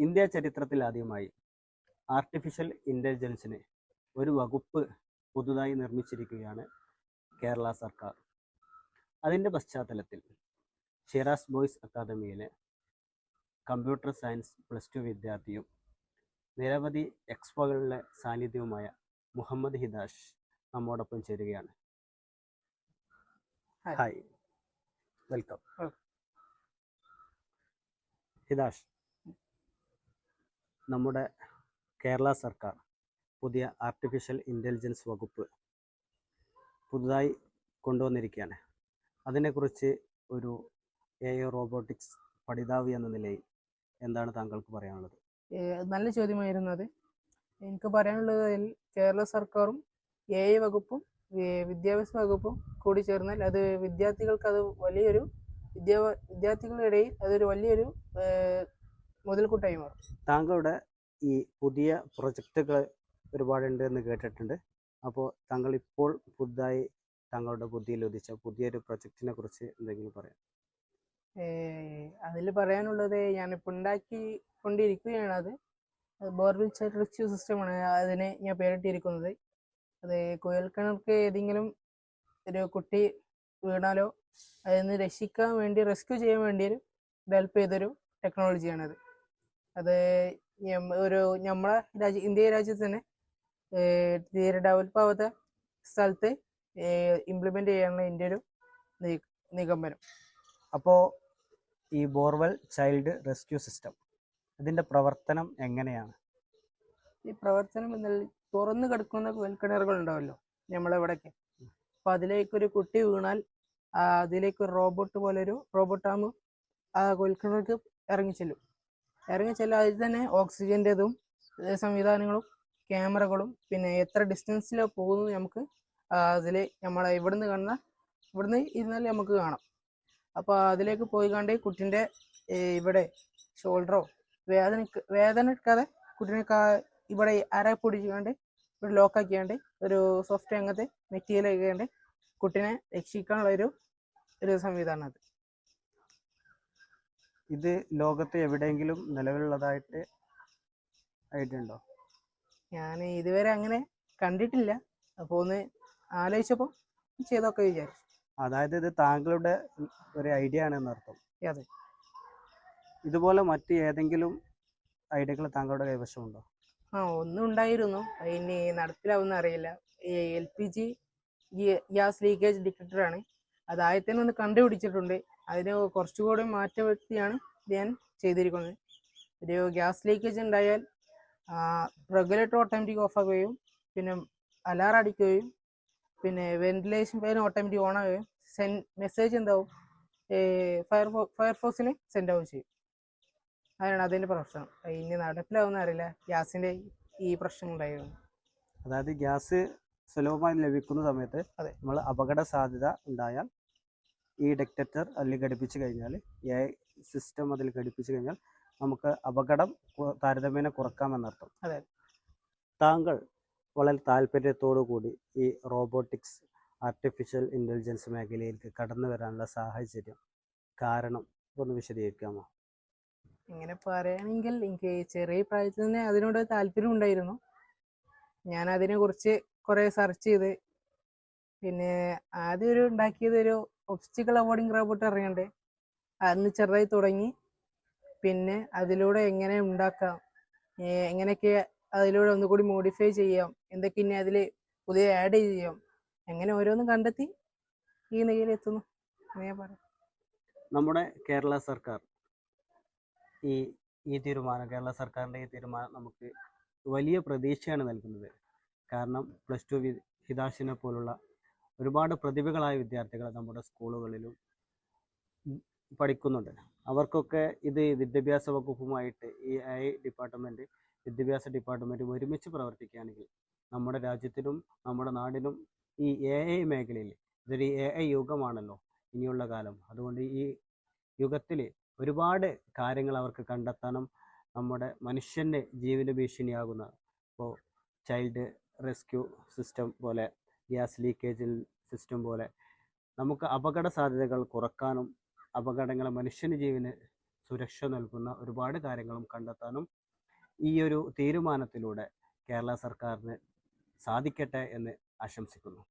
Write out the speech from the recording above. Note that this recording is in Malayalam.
ഇന്ത്യ ചരിത്രത്തിൽ ആദ്യമായി ആർട്ടിഫിഷ്യൽ ഇൻ്റലിജൻസിന് ഒരു വകുപ്പ് പുതുതായി നിർമ്മിച്ചിരിക്കുകയാണ് കേരള സർക്കാർ. അതിൻ്റെ പശ്ചാത്തലത്തിൽ ഷിറാസ് ബോയ്സ് അക്കാദമിയിലെ കമ്പ്യൂട്ടർ സയൻസ് +2 വിദ്യാർത്ഥിയും നിരവധി എക്സ്പോകളിലെ സാന്നിധ്യവുമായ മുഹമ്മദ് ഹിദാഷ് നമ്മോടൊപ്പം ചേരുകയാണ്. Hi, welcome. ഹിദാഷ്, നമ്മുടെ കേരള സർക്കാർ പുതിയ ആർട്ടിഫിഷ്യൽ ഇൻ്റലിജൻസ് വകുപ്പ് പുതുതായി കൊണ്ടുവന്നിരിക്കുകയാണ്. അതിനെക്കുറിച്ച് ഒരു AI റോബോട്ടിക്സ് പഠിതാവ് എന്ന നിലയിൽ എന്താണ് താങ്കൾക്ക് പറയാനുള്ളത്? നല്ല ചോദ്യമായിരുന്നു അത്. എനിക്ക് പറയാനുള്ളത്, കേരള സർക്കാരും AI വകുപ്പും വിദ്യാഭ്യാസ വകുപ്പും കൂടി ചേർന്നാൽ അത് വിദ്യാർത്ഥികൾക്ക് അത് വലിയൊരു വിദ്യാർത്ഥികളുടെ ഇടയിൽ അതൊരു വലിയൊരു മുതൽക്കൂട്ടായി മാറും. താങ്കളുടെ ഈ പുതിയ പ്രൊജക്റ്റുകൾ ഒരുപാടുണ്ട് എന്ന് കേട്ടിട്ടുണ്ട്. അപ്പോൾ താങ്കൾ ഇപ്പോൾ പുതുതായി താങ്കളുടെ ബുദ്ധിയിൽ ഉദിച്ച പുതിയൊരു പ്രൊജക്റ്റിനെ കുറിച്ച് എന്തെങ്കിലും പറയാം? അതിൽ പറയാനുള്ളത്, ഞാനിപ്പോൾ ഉണ്ടാക്കിക്കൊണ്ടിരിക്കുകയാണ്. അത് ബോർവെൽ ചൈൽഡ് റെസ്ക്യൂ സിസ്റ്റമാണ് അതിനെ ഞാൻ പേരിട്ടിരിക്കുന്നത്. അത് കുഴൽക്കിണർക്ക് ഏതെങ്കിലും ഒരു കുട്ടി വീണാലോ അതിന് രക്ഷിക്കാൻ വേണ്ടി, റെസ്ക്യൂ ചെയ്യാൻ വേണ്ടി ഡെവലപ്പ് ചെയ്തൊരു ടെക്നോളജിയാണത്. അത് നമ്മളെ ഇന്ത്യ രാജ്യത്ത് തന്നെ തീരെ ഡെവലപ്പ് ആവാത്ത സ്ഥലത്ത് ഇംപ്ലിമെൻ്റ് ചെയ്യാനുള്ള എൻ്റെ ഒരു നിഗമനം. അപ്പോൾ ഈ ബോർവെൽ ചൈൽഡ് റെസ്ക്യൂ സിസ്റ്റം ഇതിൻ്റെ പ്രവർത്തനം എങ്ങനെയാണ്? ഈ പ്രവർത്തനം എന്നാൽ, തുറന്നു കിടക്കുന്ന കുഴൽക്കിണറുകൾ ഉണ്ടാവല്ലോ നമ്മളെവിടെയൊക്കെ, അപ്പോൾ അതിലേക്കൊരു കുട്ടി വീണാൽ അതിലേക്ക് ഒരു റോബോട്ടാകുമ്പോൾ ആ കുഴൽക്കിണർക്ക് ഇറങ്ങിച്ചെല്ലും. അതിൽ തന്നെ ഓക്സിജൻ്റെതും സംവിധാനങ്ങളും ക്യാമറകളും പിന്നെ എത്ര ഡിസ്റ്റൻസിലോ പോകുന്നത് നമുക്ക് അതിൽ നമ്മളെ ഇവിടുന്ന് ഇരുന്നാൽ നമുക്ക് കാണാം. അപ്പോൾ അതിലേക്ക് പോയി കണ്ട് കുട്ടീൻ്റെ ഇവിടെ ഷോൾഡറോ വേദന എടുക്കാതെ കുട്ടീനെ ഇവിടെ അര പൊടിച്ചുകൊണ്ട് ഇവിടെ ലോക്കാക്കിയാണ്ട് ഒരു സോഫ്റ്റ് അങ്ങനത്തെ മെറ്റീരിയൽ ആക്കിയാണ്ട് കുട്ടീനെ രക്ഷിക്കാനുള്ള ഒരു സംവിധാനം അത്. ഇത് ലോകത്ത് എവിടെയെങ്കിലും നിലവിലുള്ളതായിട്ട് ആയിട്ടുണ്ടോ? ഞാൻ ഇതുവരെ അങ്ങനെ കണ്ടിട്ടില്ല. അപ്പോൾ ഒന്ന് ആലോചിച്ചപ്പോൾ ചെയ്തൊക്കെ വിചാരിച്ചു. അതായത് ഇത് താങ്കളുടെ ഒരു ഐഡിയ ആണെന്ന് അർത്ഥം? അതെ. ഇതുപോലെ മറ്റ് ഏതെങ്കിലും ഐഡിയകൾ താങ്കളുടെ കൈവശമുണ്ടോ? ഒന്നും ഉണ്ടായിരുന്നു, അതിന് നടപ്പിലാവുന്ന അറിയില്ല. ഈ LPG ഗ്യാസ് ലീക്കേജ് ഡിറ്റക്ടറാണ്. അത് ആദ്യത്തേന് ഒന്ന് കണ്ടുപിടിച്ചിട്ടുണ്ട്. അതിന് കുറച്ചുകൂടി മാറ്റം വരുത്തിയാണ് ഞാൻ ചെയ്തിരിക്കുന്നത്. ഒരു ഗ്യാസ് ലീക്കേജ് ഉണ്ടായാൽ റെഗുലേറ്റർ ഓട്ടോമാറ്റിക് ഓഫ് ആകുകയും പിന്നെ അലാറം അടിക്കുകയും പിന്നെ വെന്റിലേഷൻ ഫാൻ ഓട്ടോമാറ്റിക് ഓൺ ആകുകയും മെസ്സേജ് എന്താവും ഫയർഫോഴ്സിന് സെൻഡ് ആവുകയും ചെയ്യും. അതാണ് അതിൻ്റെ പ്രശ്നം. ഇനി നടപ്പിലാവുന്ന അറിയില്ല ഗ്യാസിൻ്റെ ഈ പ്രശ്നം ഉണ്ടായിരുന്നു. അതായത് ഗ്യാസ് സുലഭമായി ലഭിക്കുന്ന സമയത്ത് നമ്മൾ അപകട സാധ്യത ഉണ്ടായാൽ ഈ ഡിറ്റക്ടർ അതിൽ ഘടിപ്പിച്ചു കഴിഞ്ഞാൽ, AI സിസ്റ്റം അതിൽ ഘടിപ്പിച്ചു കഴിഞ്ഞാൽ നമുക്ക് അപകടം താരതമ്യേന കുറക്കാമെന്നർത്ഥം. അതെ. താങ്കൾ വളരെ താല്പര്യത്തോടു കൂടി ഈ റോബോട്ടിക്സ് ആർട്ടിഫിഷ്യൽ ഇൻ്റലിജൻസ് മേഖലയിലേക്ക് കടന്നു വരാനുള്ള സാഹചര്യം, കാരണം ഒന്ന് വിശദീകരിക്കാമോ? ഇങ്ങനെ പറയുകയാണെങ്കിൽ, എനിക്ക് ചെറിയ പ്രായത്തിൽ തന്നെ അതിനോട് താല്പര്യം ഉണ്ടായിരുന്നു. ഞാൻ അതിനെക്കുറിച്ച് കുറേ സെർച്ച് ചെയ്ത് പിന്നെ ആദ്യം ഉണ്ടാക്കിയത് ഒരു ഒബ്സ്റ്റിക്കിൾ അവോയ്ഡിങ് റോബോട്ട് അറിയണ്ടേ, അന്ന് ചെറുതായി തുടങ്ങി. പിന്നെ അതിലൂടെ എങ്ങനെ ഉണ്ടാക്കാം, എങ്ങനെയൊക്കെ അതിലൂടെ ഒന്നുകൂടി മോഡിഫൈ ചെയ്യാം, എന്തൊക്കെ ഇനി അതിൽ പുതിയ ആഡ് ചെയ്യാം, എങ്ങനെ ഓരോന്നും കണ്ടെത്തി ഈ നിലയിലെത്തുന്നു ഞാൻ പറയാം. നമ്മുടെ കേരള സർക്കാർ ഈ തീരുമാനം, കേരള സർക്കാരിൻ്റെ ഈ തീരുമാനം നമുക്ക് വലിയ പ്രതീക്ഷയാണ് നൽകുന്നത്. കാരണം +2 ഹിദാഷിനെ പോലുള്ള ഒരുപാട് പ്രതിഭകളായ വിദ്യാർത്ഥികൾ നമ്മുടെ സ്കൂളുകളിലും പഠിക്കുന്നുണ്ട്. അവർക്കൊക്കെ ഇത് വിദ്യാഭ്യാസ വകുപ്പുമായിട്ട് ഈ AI ഡിപ്പാർട്ട്മെൻറ്റ്, വിദ്യാഭ്യാസ ഡിപ്പാർട്ട്മെൻറ്റും ഒരുമിച്ച് പ്രവർത്തിക്കുകയാണെങ്കിൽ നമ്മുടെ രാജ്യത്തിനും നമ്മുടെ നാടിനും ഈ AI മേഖലയിൽ, ഇതൊരു AI യുഗമാണല്ലോ ഇനിയുള്ള കാലം. അതുകൊണ്ട് ഈ യുഗത്തിൽ ഒരുപാട് കാര്യങ്ങൾ അവർക്ക് കണ്ടെത്താനും, നമ്മുടെ മനുഷ്യൻ്റെ ജീവന ഭീഷണിയാകുന്ന ഇപ്പോൾ ചൈൽഡ് റെസ്ക്യൂ സിസ്റ്റം പോലെ, ഗ്യാസ് ലീക്കേജ് സിസ്റ്റം പോലെ നമുക്ക് അപകട സാധ്യതകൾ കുറക്കാനും, അപകടങ്ങളെ മനുഷ്യന് ജീവന് സുരക്ഷ നൽകുന്ന ഒരുപാട് കാര്യങ്ങളും കണ്ടെത്താനും ഈ ഒരു തീരുമാനത്തിലൂടെ കേരള സർക്കാരിന് സാധിക്കട്ടെ എന്ന് ആശംസിക്കുന്നു.